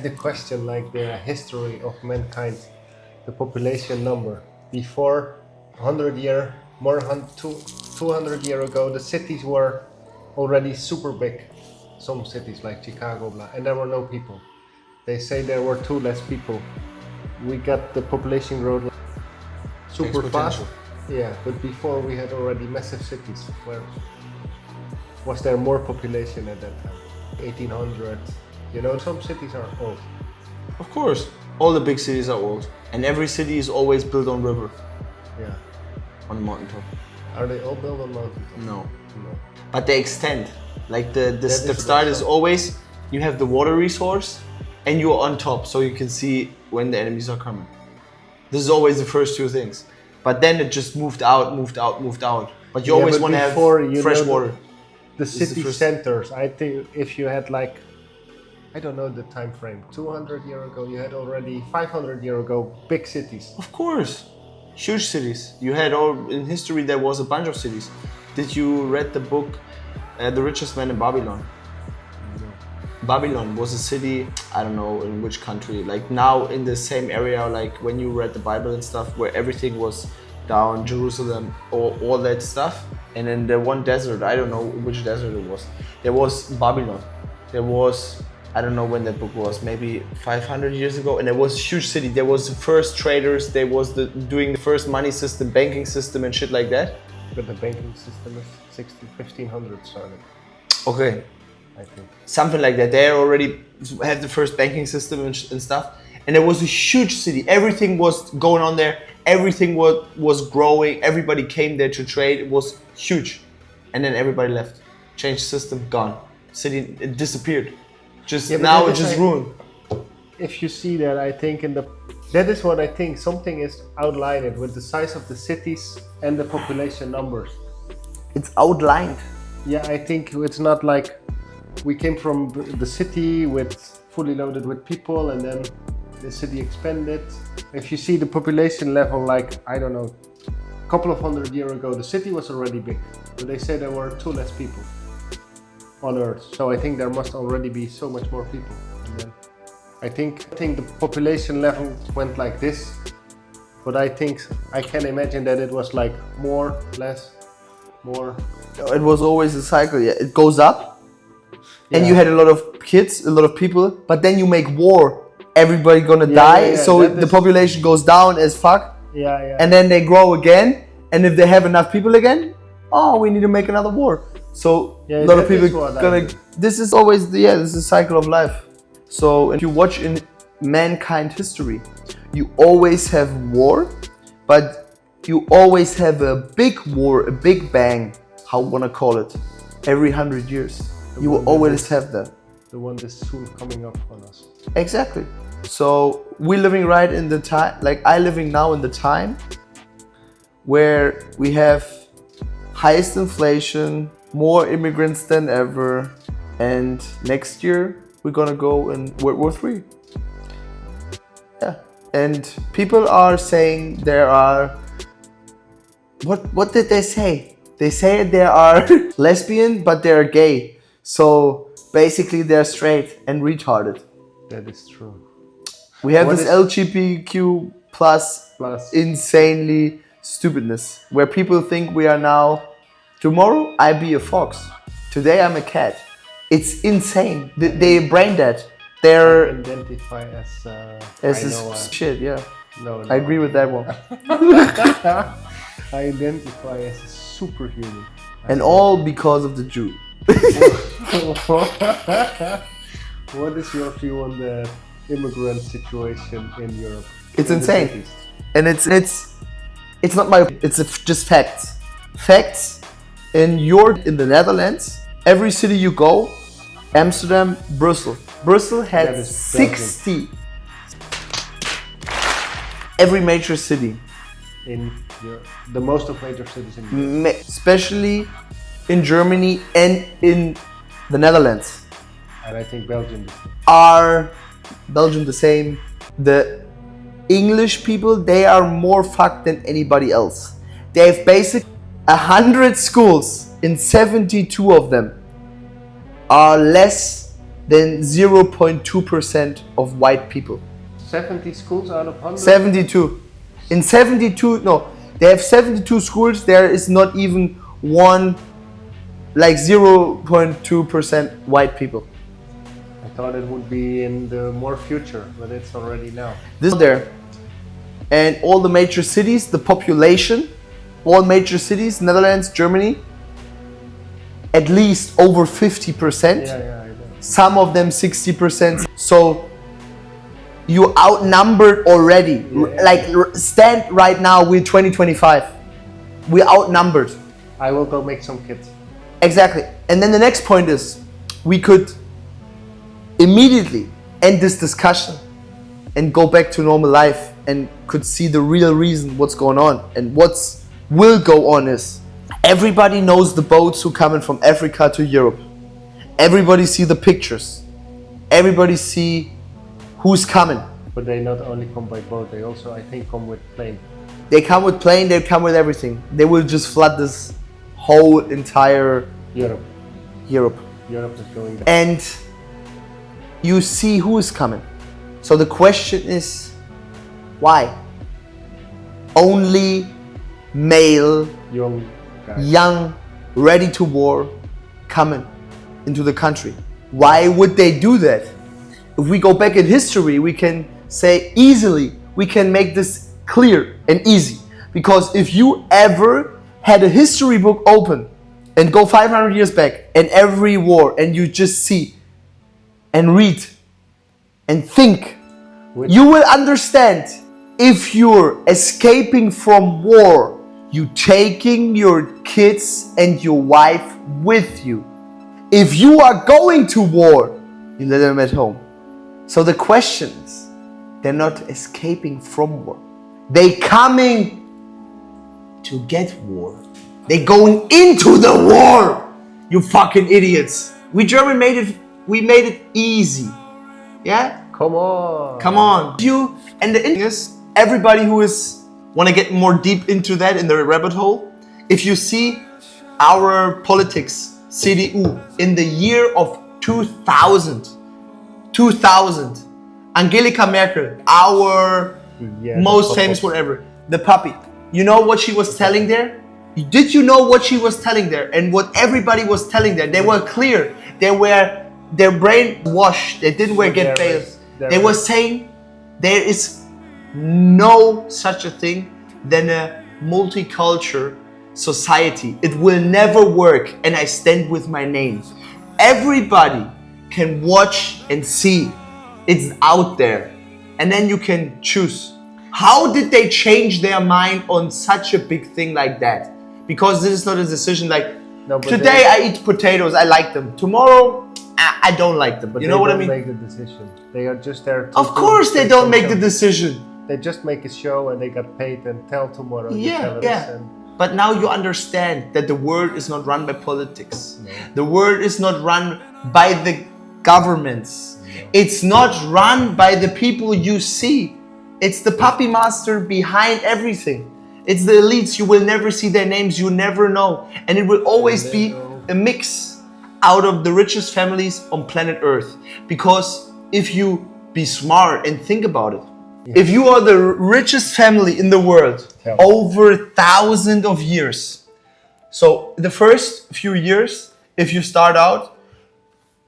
The question, like the history of mankind, the population number. Before 100 year, more than 200 year ago, the cities were already super big. Some cities like Chicago, blah, and there were no people. They say there were two less people. We got the population growth super fast. Yeah, but before we had already massive cities. Where was there more population at that time? 1800. You know, some cities are old. Of course, all the big cities are old, and every city is always built on river, Yeah. on a mountaintop. Are they all built on mountains? No, No. but they extend. Like the is start the is always you have the water resource, and you're on top, so you can see when the enemies are coming. This is always the first two things. But then it just moved out. But you always but want to have before, you fresh know, water. The This is the city first- centers, I think if you had like, I don't know the time frame, 200 year ago, you had already 500 year ago big cities. Of course, huge cities. You had all in history. There was a bunch of cities. Did you read the book, The Richest Man in Babylon? Babylon was a city, I don't know in which country, like now in the same area, like when you read the Bible and stuff, where everything was down, Jerusalem, all that stuff. And in the one desert, I don't know which desert it was, there was Babylon. There was, I don't know when that book was, maybe 500 years ago, and it was a huge city. There was the first traders, there was doing the first money system, banking system and shit like that. But the banking system is 1500 started, Okay, I think. something like that. They already had the first banking system and stuff, and it was a huge city. Everything was going on there. Everything was growing. Everybody came there to trade. It was huge, and then everybody left. Changed system, gone. City it disappeared. Just Yeah, but now that it is just like- ruined. If you see that, I think that is what I think. Something is outlined with the size of the cities and the population numbers. It's outlined. Yeah, I think it's not like we came from the city with fully loaded with people and then the city expanded. If you see the population level, like, I don't know, a couple of 100 years ago, the city was already big. But they say there were two less people on Earth. So I think there must already be so much more people. And then I think the population level went like this. But I think I can imagine that it was like more, less, more. It was always a cycle. Yeah, it goes up, and Yeah. you had a lot of kids, a lot of people. But then you make war. Everybody gonna die. yeah, So that the is- population goes down as fuck. Yeah. And then they grow again, and if they have enough people again, oh, we need to make another war. So Yeah, a lot of that is people what I gonna. do. This is always this is a cycle of life. So if you watch in mankind history, you always have war, but you always have a big war, a big bang, how you wanna call it, every 100 years. You will one that always is- have that. The one that's soon coming up on us. Exactly. So we're living right in the time, like I living now in the time where we have highest inflation, more immigrants than ever, and next year we're gonna go in World War III. Yeah. And people are saying there are, what did they say? They say they are lesbian, but they're gay. So basically they're straight and retarded. That is true. We have What this is- LGBTQ plus Plus, insanely stupidness where people think we are now, tomorrow I be a fox, today I'm a cat. It's insane. They brain dead. They're identify as. as I this know, shit. Yeah, no, I agree with that one. I identify as a superhuman. And all because of the Jew. What is your view on the immigrant situation in Europe? It's In the insane. cities? And it's not my, it's just facts. Facts. In the Netherlands, every city you go, Amsterdam, Brussels. Brussels That had is 60. Every major city, In the most of major cities in Europe. especially in Germany and in the Netherlands, And I think Belgium. are Belgium the same. The English people, they are more fucked than anybody else. They have basically 100 schools, in 72 of them are less than 0.2% of white people. 70 schools out of 100? 72. In 72, no, they have 72 schools. There is not even one, like 0.2% white people. I thought it would be in the more future, but it's already now. This there. And all the major cities, the population, all major cities, Netherlands, Germany, at least over 50%. Yeah, I know. Some of them 60%. So you outnumbered already. Yeah. Like stand right now, we're 2025. We're outnumbered. I will go make some kids. Exactly. And then the next point is, we could immediately end this discussion and go back to normal life and could see the real reason what's going on. And what's will go on is, everybody knows the boats who coming from Africa to Europe. Everybody see the pictures. Everybody see who's coming. But they not only come by boat, they also, I think, come with plane. They come with plane, they come with everything. They will just flood this whole entire Europe. Europe. Europe is going down. And you see who is coming. So the question is, why? Only male, Young guys. young, ready to war, coming into the country. Why would they do that? If we go back in history, we can say easily, we can make this clear and easy. Because if you ever had a history book open and go 500 years back and every war, and you just see and read and think, you will understand, if you're escaping from war, you taking your kids and your wife with you. If you are going to war, you let them at home. So the question is, they're not escaping from war. They coming to get war. They going into the war. You fucking idiots. We German made it easy. Yeah? Come on. Come on. You and the thing is, everybody who is want to get more deep into that in the rabbit hole, if you see our politics, CDU, in the year of 2000, Angela Merkel, our most famous whatever, the puppy. You know what she was telling there? Did you know what she was telling there? And what everybody was telling there? They were clear. They were, their brain washed. They didn't get bailed. They were saying there is no such a thing than a multicultural society. It will never work, and I stand with my name. Everybody can watch and see. It's out there, and then you can choose. How did they change their mind on such a big thing like that? Because this is not a decision like, today I eat potatoes, I like them. Tomorrow, I don't like them. But you know what I mean? They don't make the decision. They are just there to... Of course they don't make the decision. They just make a show and they got paid and tell tomorrow. But now you understand that the world is not run by politics. No. The world is not run by the governments. No. It's not run by the people you see. It's the puppy master behind everything. It's the elites. You will never see their names. You never know. And it will always be a mix out of the richest families on planet Earth. Because if you be smart and think about it, if you are the richest family in the world over thousands of years, so the first few years, if you start out,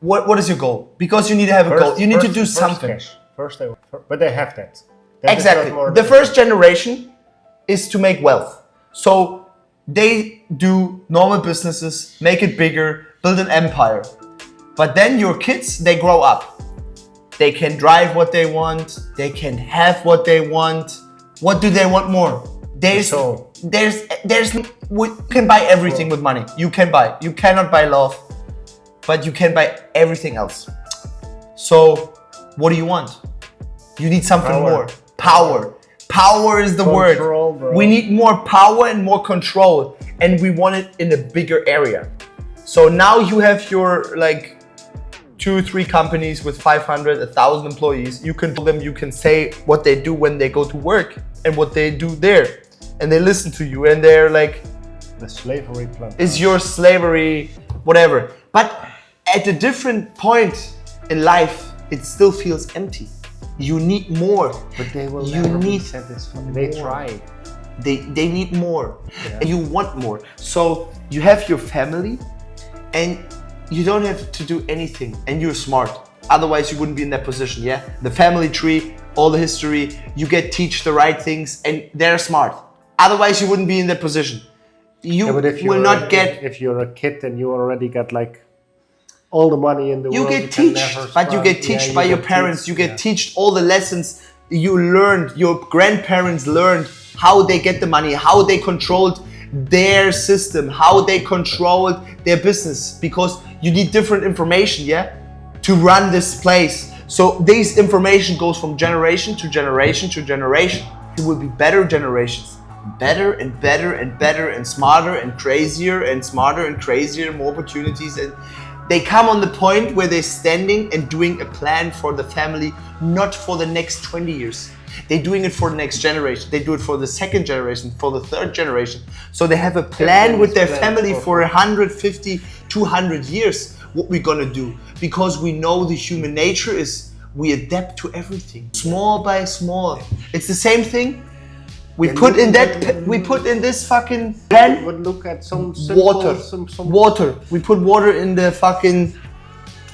what is your goal? Because you need to have a goal. You need to do something. But they have that. Exactly. The first generation is to make wealth. So they do normal businesses, make it bigger, build an empire. But then your kids, they grow up. They can drive what they want. They can have what they want. What do they want more? We can buy everything with money. You cannot buy love, but you can buy everything else. So what do you want? You need something more. Power. Power is the word. Bro. We need more power and more control, and we want it in a bigger area. So now you have your 2-3 companies with 500, 1,000 employees. You can tell them, you can say what they do when they go to work and what they do there. And they listen to you and they're like, the slavery plan. Is your slavery, whatever. But at a different point, in life, it still feels empty. You need more. But they will You never be need satisfied. They more. tried. They need more. Yeah. And you want more. So you have your family and you don't have to do anything and you're smart. Otherwise you wouldn't be in that position, yeah? The family tree, all the history, you get teach the right things and they're smart. Otherwise you wouldn't be in that position. You Yeah, but if will not get... if you're a kid and you already got like all the money in the You world, get can teached, never but you start. get teached Yeah, by you your get parents. teached, You get yeah. teached all the lessons you learned. Your grandparents learned how they get the money, how they controlled their system, how they controlled their business. Because you need different information, yeah, to run this place. So this information goes from generation to generation to generation. It will be better generations. Better and better and better and smarter and crazier and smarter and crazier, more opportunities, and they come on the point where they're standing and doing a plan for the family, not for the next 20 years. They're doing it for the next generation. They do it for the second generation, for the third generation. So they have a plan with their family for 150, 200 years, what we're gonna do. Because we know the human nature is we adapt to everything, small by small. It's the same thing. We put in this fucking pan Would look at some simple, water. some Water. We put water in the fucking.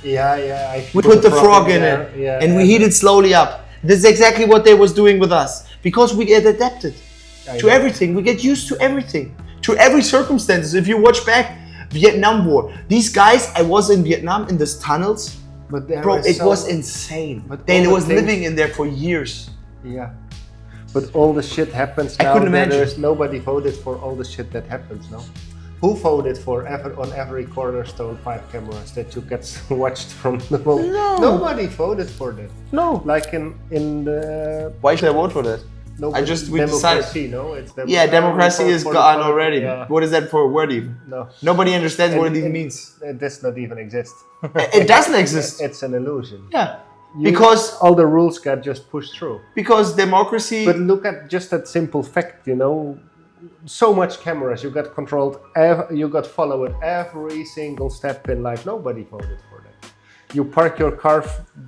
Yeah. We put the frog in there. it, Yeah, and we heat it slowly up. This is exactly what they was doing with us, because we get adapted to know. everything. We get used to everything, to every circumstances. If you watch back Vietnam War, these guys. I was in Vietnam in these tunnels, But there bro. is It so- was insane. But They all the was things- living in there for years. Yeah. But all the shit happens I now. couldn't that imagine. There's nobody voted for all the shit that happens now. Who voted for on every cornerstone 5 cameras that you get watched from the world? No. Nobody voted for that. No. Like in the Why should I vote for that? nobody, we decided. democracy, no? It's Yeah, democracy is for gone the- already. Yeah. What is that for a word even? No. Nobody understands what it And- even and means. It does not even exist. It doesn't exist. It's an illusion. Yeah, because all the rules got just pushed through. democracy. But look at just that simple fact, you know, so much cameras, you got controlled, you got followed every single step in life. Nobody voted for that. You park your car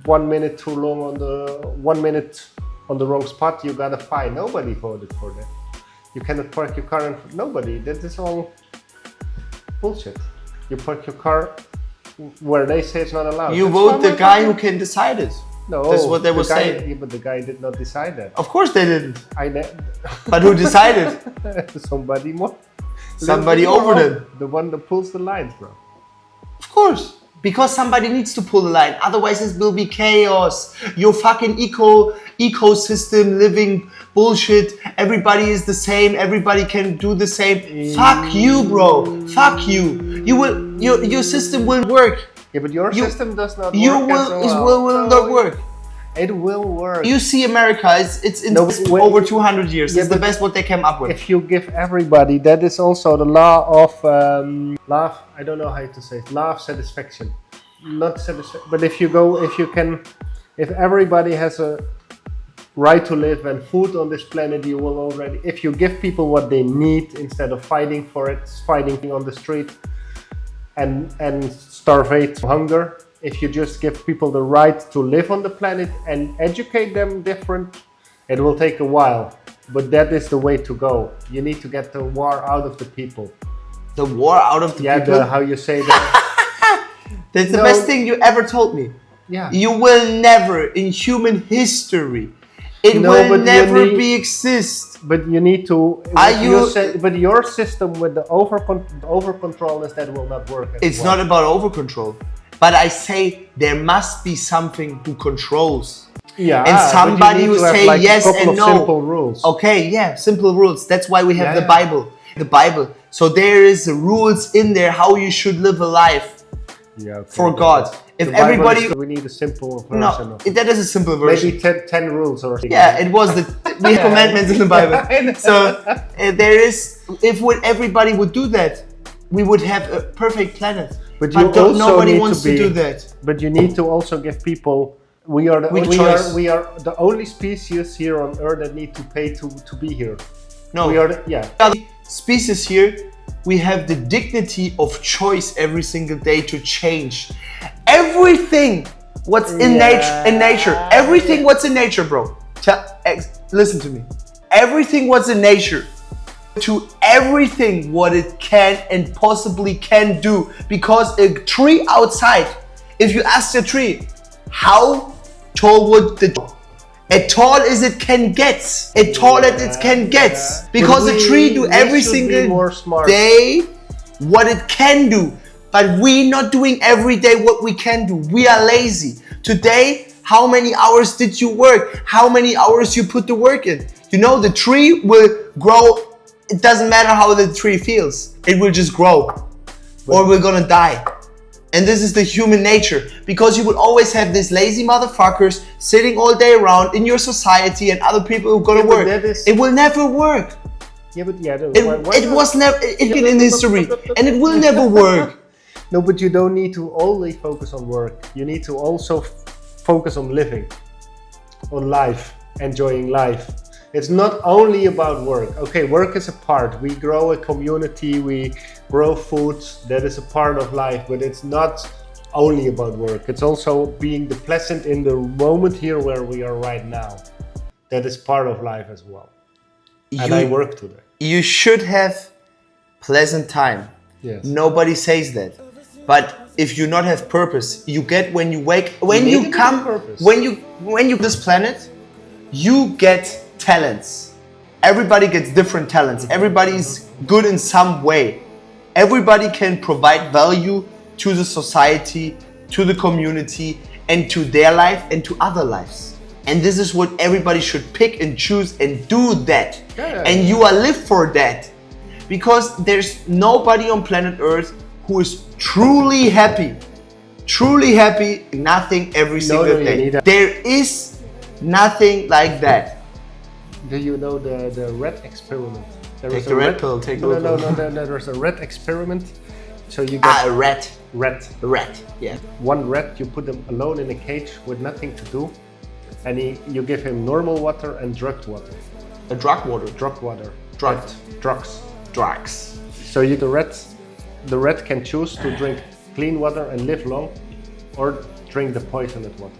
1 minute too long on the 1 minute on the wrong spot, you got a fine. Nobody voted for that. You cannot park your car in nobody. That is all bullshit. You park your car where they say it's not allowed. You That's vote fine, the my guy who fucking- can decide it. No, That's what they the were guy- saying. yeah, but the guy did not decide that. Of course they didn't. But who decided? Somebody more. Somebody over them. The one that pulls the lines, bro. Of course. Because somebody needs to pull the line. Otherwise it will be chaos. Your fucking ecosystem living bullshit. Everybody is the same. Everybody can do the same. Fuck you, bro. Fuck you. Your system will work. Yeah, but your You- system does not You work as well. will No, not work. It will work. You see America, it's in No, when- over 200 years. Yeah, It's the but- best what they came up with. If you give everybody, that is also the law of law. I don't know how to say it. Law of satisfaction, not satisfaction. But if if everybody has a right to live and food on this planet, you will already. If you give people what they need instead of fighting for it, fighting on the street, and starve hunger. If you just give people the right to live on the planet and educate them different, it will take a while. But that is the way to go. You need to get the war out of the people. The war out of the people. How you say that? That's the No. best thing you ever told me. Yeah. You will never, in human history, it No, will but you never need- be exist. But you need to. Are what you- say, but your system with the over control is that will not work. as It's well. not about over control. But I say there must be something who controls. Yeah. and but you somebody need who to have, say like, yes a couple and of no. simple rules. Okay, yeah, simple rules. That's why we have Yeah, the yeah. Bible. The Bible. So there is the rules in there how you should live a life Yeah. Okay, for but God. If the Bible everybody is- we need a simple version no, of it. that is a simple version. Maybe 10 rules or something. Yeah, it was we have commandments in the Bible. So there is, if everybody would do that, we would have a perfect planet. But you also nobody need wants to to be- do that. But you need to also give people. We are choice. we are the only species here on Earth that need to pay to be here. No, We are yeah. other species here, we have the dignity of choice every single day to change. Everything what's in nature. Everything what's in nature, bro. Listen to me. Everything what's in nature to everything what it can and possibly can do. Because a tree outside, if you ask the tree, how tall would the as tall as it can get, as tall as it can get, because the tree do every single day what it can do, but we not doing every day what we can do. We are lazy. Today, how many hours did you work? How many hours you put the work in? You know, the tree will grow. It doesn't matter how the tree feels. It will just grow, or we're gonna die. And this is the human nature, because you will always have these lazy motherfuckers sitting all day around in your society and other people who are gonna work. It will never work. Yeah, but it was never in history, and it will never work. No, but you don't need to only focus on work. You need to also focus on living, on life, enjoying life. It's not only about work. Okay, work is a part. We grow a community, we grow food, that is a part of life, but it's not only about work. It's also being the pleasant in the moment here where we are right now. That is part of life as well. And I work today. You should have pleasant time. Yes. Nobody says that. But if you not have purpose, you get when you wake, when you this planet, you get talents. Everybody gets different talents. Everybody's good in some way. Everybody can provide value to the society, to the community, and to their life and to other lives. And this is what everybody should pick and choose and do that. And you are live for that. Because there's nobody on planet Earth who is truly happy, nothing every single day. There is nothing like that. Do you know the rat experiment? Take the red pill, take the red pill. No, there's a rat experiment. So you get a rat, yeah. One rat, you put them alone in a cage with nothing to do, and you give him normal water and drugged water. Drug water. Drugs. So the rat can choose to drink clean water and live long, or drink the poisoned water.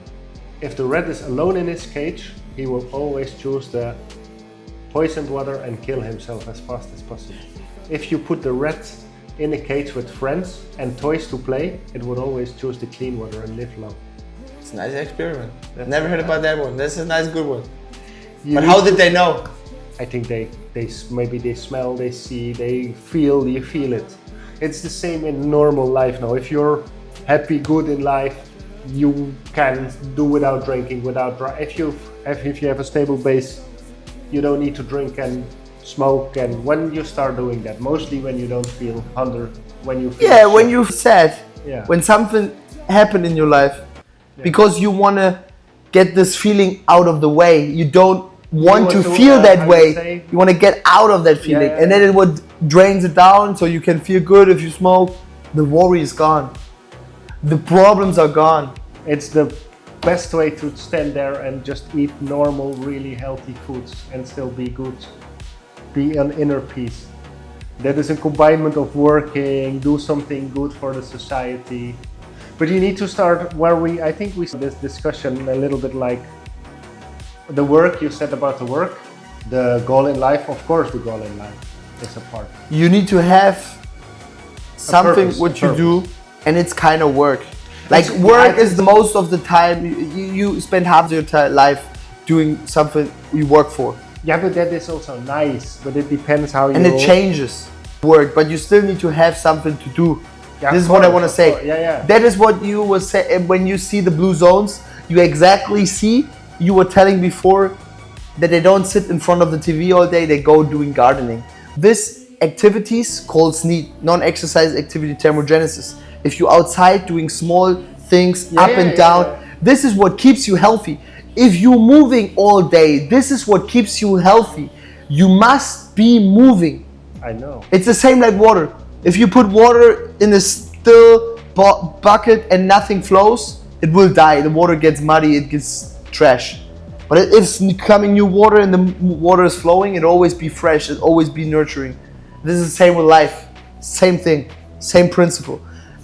If the rat is alone in his cage, he will always choose the poisoned water and kill himself as fast as possible. If you put the rat in a cage with friends and toys to play, it would always choose the clean water and live long. It's a nice experiment. Never heard about that one. That's a nice good one. But how did they know? I think they maybe they smell, they see, they feel, you feel it. It's the same in normal life now. If you're happy, good in life, you can do without drinking, if you have a stable base, you don't need to drink and smoke. And when you start doing that, mostly when you don't feel hunger, when you feel when you're sad, when something happened in your life, because you want to get this feeling out of the way. You don't want to feel that way. You want to get out of that feeling, and then it would drains it down, so you can feel good. If you smoke, the worry is gone. The problems are gone. It's the best way to stand there and just eat normal, really healthy foods and still be good. Be an inner peace. That is a combination of working, do something good for the society. But you need to start where I think we saw this discussion a little bit like the work you said about the work, the goal in life. Of course, the goal in life is a part. You need to have something what you do, and it's kind of work. Like work is the most of the time you spend half your life doing something you work for. Yeah, but that is also nice. But it depends how you. And it changes work, but you still need to have something to do. Yeah, this is what I want to say. That is what you will say when you see the blue zones. You exactly see. You were telling before that they don't sit in front of the TV all day. They go doing gardening. This activities called NEAT, non-exercise activity thermogenesis. If you're outside doing small things up and down, this is what keeps you healthy. If you're moving all day, this is what keeps you healthy. You must be moving. I know. It's the same like water. If you put water in a still bucket and nothing flows, it will die. The water gets muddy, it gets trash. But if it's coming new water and the water is flowing, it'll always be fresh, it'll always be nurturing. This is the same with life. Same thing, same principle.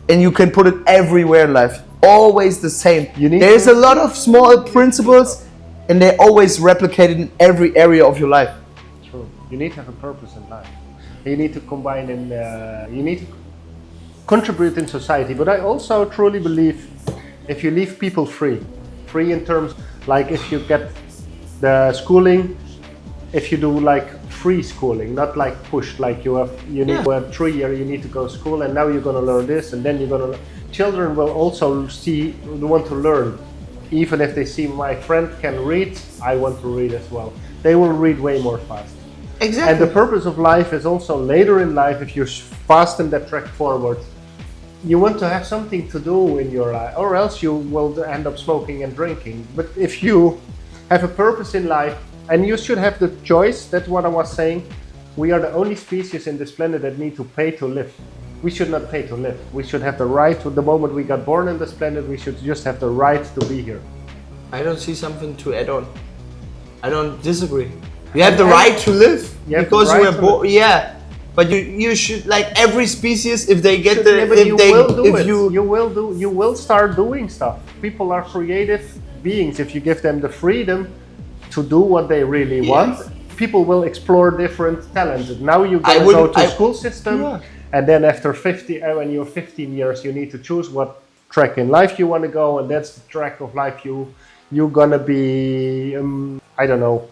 And you can put it everywhere in life. always the same. You need There's to- a lot of small principles, and they're always replicated in every area of your life. True. You need to have a purpose in life. You need to combine in. You need to contribute in society. But I also truly believe if you leave people free in terms like if you get the schooling, if you do like free schooling, not like pushed, like you need to have 3 years, you need to go to school, and now you're gonna learn this, and then you're gonna. Children will also want to learn. Even if they see my friend can read, I want to read as well. They will read way more fast. Exactly. And the purpose of life is also later in life, if you're fasten that track forward, you want to have something to do in your life, or else you will end up smoking and drinking. But if you have a purpose in life, and you should have the choice, that's what I was saying, we are the only species in this planet that need to pay to live. We should not pay to live. We should have the right to the moment we got born on this planet, we should just have the right to be here. I don't see something to add on. I don't disagree. You have the right to live You have because the you right were to born. Yeah, but you should, like every species, if they get the, Yeah, but if you they, will do if it. you, You will start doing stuff. People are creative beings. If you give them the freedom to do what they really want, people will explore different talents. Now you go to school system, and then after 50, when you're 15 years, you need to choose what track in life you want to go, and that's the track of life you're gonna be. I don't know,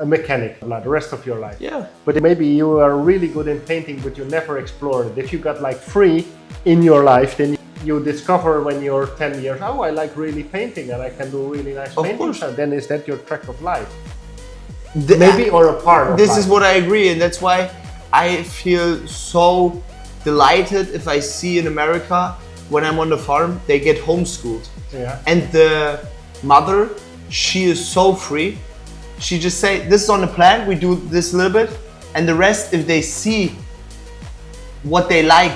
a mechanic like the rest of your life. Yeah. But maybe you are really good in painting, but you never explored it. If you got like free in your life, then you discover when you're 10 years, oh, I like really painting and I can do really nice Of painting. course. So then is that your track of life? Maybe, or a part of This life. is what I agree, and that's why I feel so delighted if I see in America when I'm on the farm, they get homeschooled. Yeah. And the mother, she is so free. She just say, this is on the plan, we do this a little bit, and the rest, if they see what they like,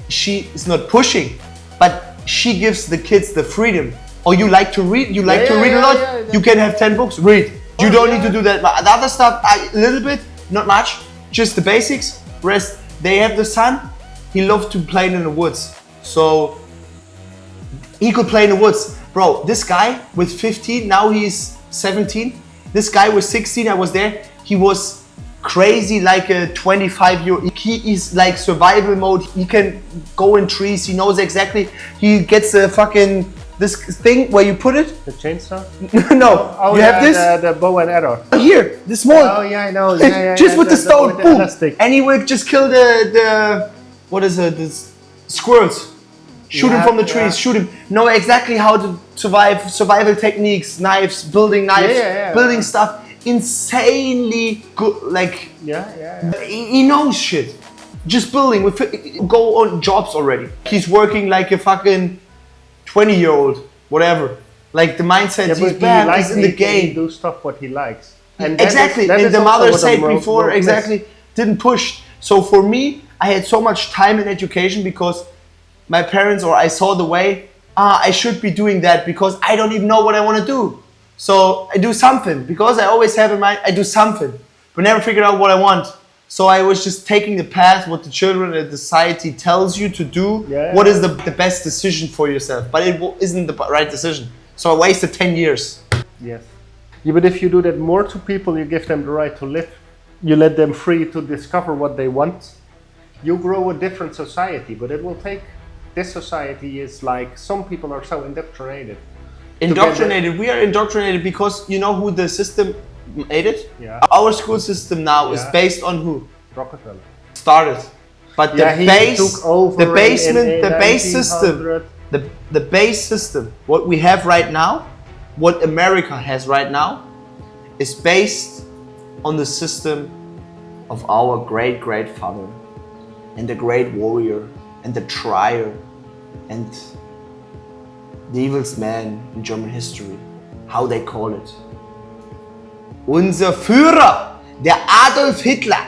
she is not pushing, but she gives the kids the freedom. Oh, you like to read? You like to read a lot? You can have 10 books, read. You don't need to do that. But the other stuff, a little bit, not much, just the basics. Rest, they have the son, he loves to play in the woods. So he could play in the woods. Bro, this guy with 15, now he's 17. This guy was 16, I was there. He was crazy like a 25-year-old. He is like survival mode. He can go in trees. He knows exactly. He gets a fucking, this thing where you put it. The chainsaw? No, Oh, you have this. the bow and arrow. Here, the small. Oh yeah, I know. Yeah, Just with the stone, with the boom. elastic. And he will just kill the what is it? This squirrels. Shoot him Yeah, from the trees. yeah. Shoot him. Know exactly how to survive. Survival techniques, knives, building knives, Yeah, building stuff. Insanely good. Like Yeah. he knows shit. Just building. Go on jobs already. He's working like a fucking 20-year-old, whatever. Like the mindset. Yeah, he's but bam, likes he's in the He game. do stuff what he likes. And that Exactly, is- that and is the also mother what said I'm before, wrote- exactly, didn't push. So for me, I had so much time in education because my parents, or I saw the way, I should be doing that because I don't even know what I want to do. So I do something, because I always have in mind, I do something, but never figured out what I want. So I was just taking the path, what the children and the society tells you to do, Yeah. what is the best decision for yourself, but it isn't the right decision. So I wasted 10 years. Yes. Yeah, but if you do that more to people, you give them the right to live. You let them free to discover what they want. You grow a different society, but it will take. This society is like some people are so indoctrinated. Indoctrinated. We are indoctrinated because you know who the system made it? Yeah. Our school system now is Yeah. based on who? Rockefeller. Started. But Yeah, the he base, took over the basement, in the base system, 1900. the base system, what we have right now, what America has right now, is based on the system of our great father and the great warrior and the trier and the evilest man in German history, how they call it. Unser Führer, der Adolf Hitler.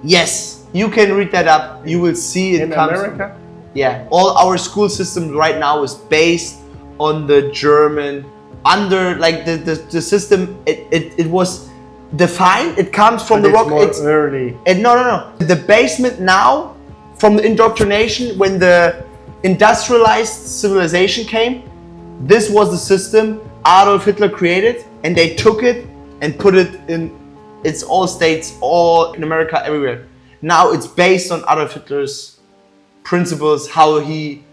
Yes, you can read that up. You will see it In comes. America? Yeah, all our school system right now is based on the German, under like the system. It was defined. It comes from But the rock. it's more It's early. no. The basement now, from the indoctrination, when the industrialized civilization came, This was the system Adolf Hitler created, and they took it and put it in its all states, all in America, everywhere. Now it's based on Adolf Hitler's principles, how he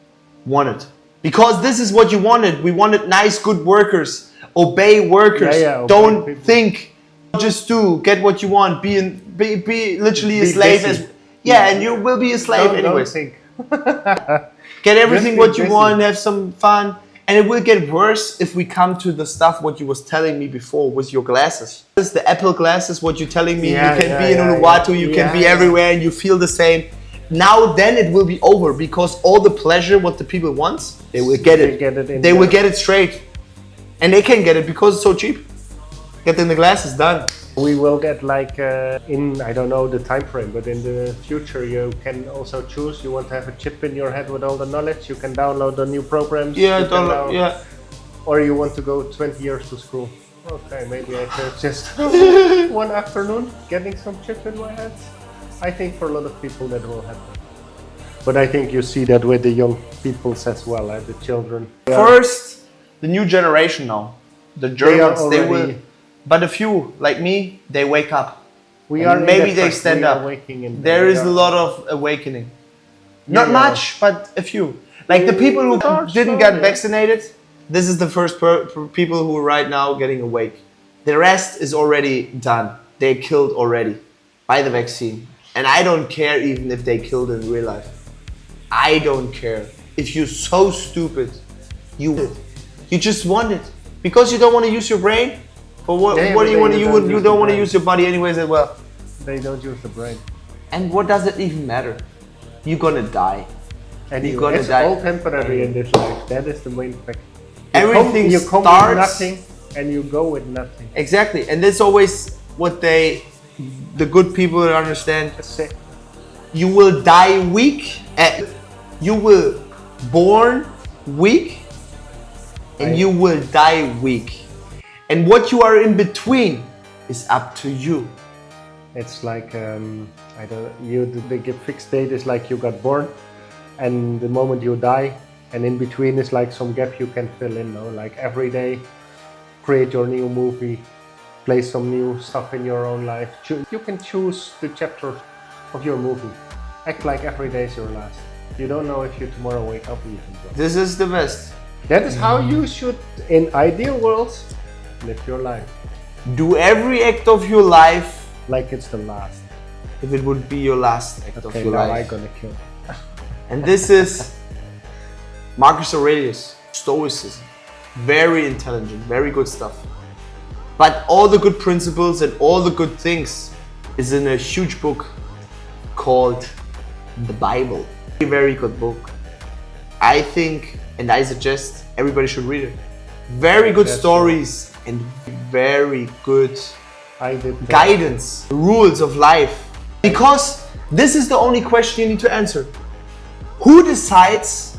wanted. Because this is what you wanted. We wanted nice, good workers, obey workers. Obey Don't people. think, just do, get what you want, be literally a Be slave. busy. And you will be a slave Don't anyways. think. Get everything Just be what you busy. want, have some fun. And it will get worse if we come to the stuff what you was telling me before with your glasses. This is the Apple glasses, what you're telling me. Yeah, you can yeah, be in yeah, Uluwatu, you yeah. can be Yeah, everywhere and you feel the same. Now then it will be over because all the pleasure what the people want, they will get They it. get it in They will there. get it straight. And they can get it because it's so cheap. Get in the glasses, done. We will get like in, I don't know the time frame, but in the future you can also choose. You want to have a chip in your head with all the knowledge. You can download the new programs. Yeah, you can yeah. Or you want to go 20 years to school. Okay, maybe I could just one afternoon getting some chip in my head. I think for a lot of people that will happen. But I think you see that with the young people as well, the children. First, the new generation now. The They are Germans, they will. already- But a few, like me, they wake up. We And are in maybe that they phase. stand We are up. waking in There we is are- a lot of awakening. Not Yeah. much, but a few. Like the people who didn't get vaccinated, this is the first people who are right now getting awake. The rest is already done. They killed already by the vaccine. And I don't care even if they killed in real life. I don't care. If you're so stupid, you just want it. Because you don't want to use your brain? For what, Yeah, what do but you want to you use? don't You use don't the want to brain. use your body anyways as well. They don't use the brain. And what does it even matter? You're gonna die. And You're gonna it's die. all temporary in this life. That is the main fact. Everything you come starts- with nothing and you go with nothing. Exactly, and that's always what the good people understand. Say- You will die weak, and you will born weak, and you will die weak. And what you are in between is up to you. It's like I don't. The fixed date is like you got born, and the moment you die, and in between is like some gap you can fill in. No, like every day, create your new movie, play some new stuff in your own life. You can choose the chapter of your movie. Act like every day is your last. You don't know if you tomorrow wake up even. So. This is the best. That is how you should, in ideal worlds, live your life. Do every act of your life Like it's the last. if it would be your last act of Okay, your now life. I'm gonna kill. And this is Marcus Aurelius, Stoicism. Very intelligent, very good stuff. But all the good principles and all the good things is in a huge book called the Bible. Very good book. I think and I suggest everybody should read it. Very good That's stories and very good I did that. guidance, rules of life. Because this is the only question you need to answer. Who decides